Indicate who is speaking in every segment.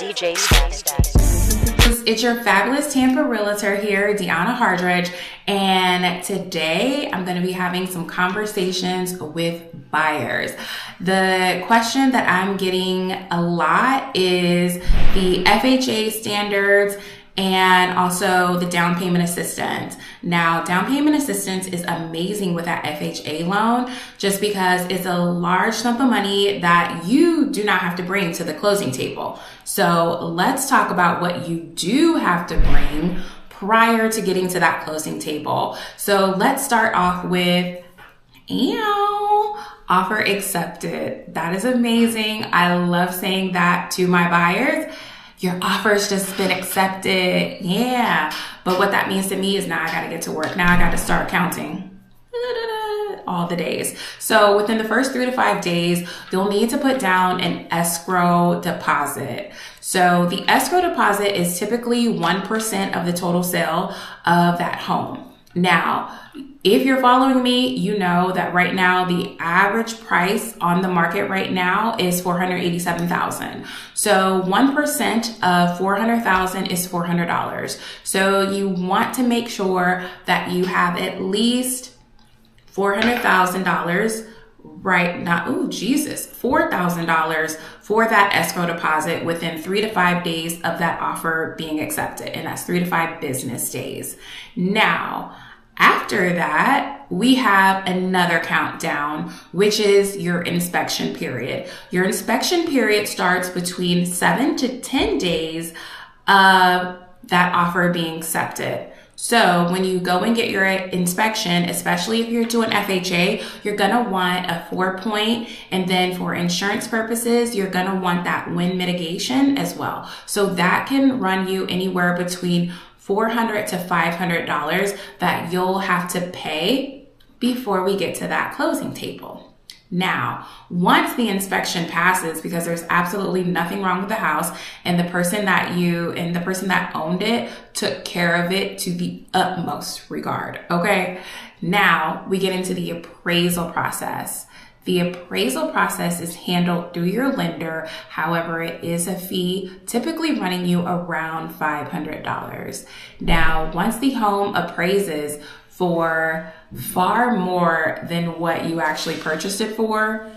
Speaker 1: DJ status.
Speaker 2: It's your fabulous Tampa realtor here, Deanna Hardridge, and today I'm going to be having some conversations with buyers. The question that I'm getting a lot is the FHA standards and also the down payment assistance. Now, down payment assistance is amazing with that FHA loan just because it's a large sum of money that you do not have to bring to the closing table. So let's talk about what you do have to bring prior to getting to that closing table. So let's start off with offer accepted. That is amazing. I love saying that to my buyers. Your offer's just been accepted. Yeah. But what that means to me is now I got to get to work. Now I got to start counting all the days. So within the first 3 to 5 days, you'll need to put down an escrow deposit. So the escrow deposit is typically 1% of the total sale of that home. Now, if you're following me, you know that right now the average price on the market right now is $487,000. So 1% of $400,000 is $400. So you want to make sure that you have at least $400,000 $4,000 for that escrow deposit within 3 to 5 days of that offer being accepted. And that's 3 to 5 business days. Now, after that, we have another countdown, which is your inspection period. Your inspection period starts between 7 to 10 days of that offer being accepted. So when you go and get your inspection, especially if you're doing FHA, you're gonna want a 4-point, and then for insurance purposes, you're gonna want that wind mitigation as well. So that can run you anywhere between $400 to $500 that you'll have to pay before we get to that closing table. Now, once the inspection passes, because there's absolutely nothing wrong with the house, and the person that owned it took care of it to the utmost regard, okay? Now, we get into the appraisal process. The appraisal process is handled through your lender. However, it is a fee typically running you around $500. Now, once the home appraises for far more than what you actually purchased it for,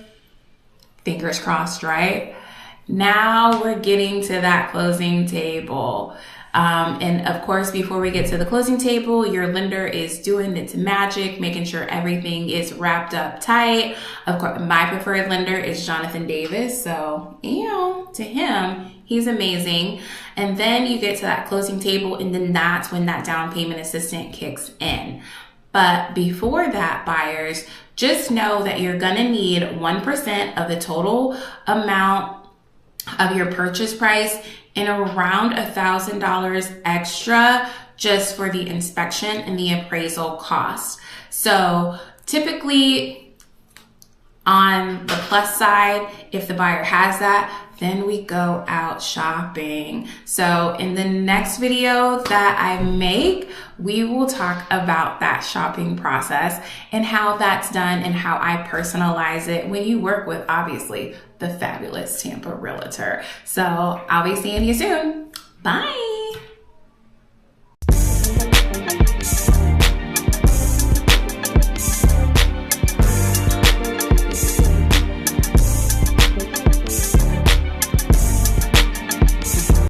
Speaker 2: fingers crossed, right? Now we're getting to that closing table. And of course, before we get to the closing table, your lender is doing its magic, making sure everything is wrapped up tight. Of course, my preferred lender is Jonathan Davis. So, to him, he's amazing. And then you get to that closing table, and then that's when that down payment assistance kicks in. But before that, buyers, just know that you're gonna need 1% of the total amount of your purchase price and around $1,000 extra just for the inspection and the appraisal cost. So typically on the plus side, if the buyer has that, then we go out shopping. So in the next video that I make, we will talk about that shopping process and how that's done and how I personalize it when you work with, obviously, the fabulous Tampa realtor. So I'll be seeing you soon. Bye.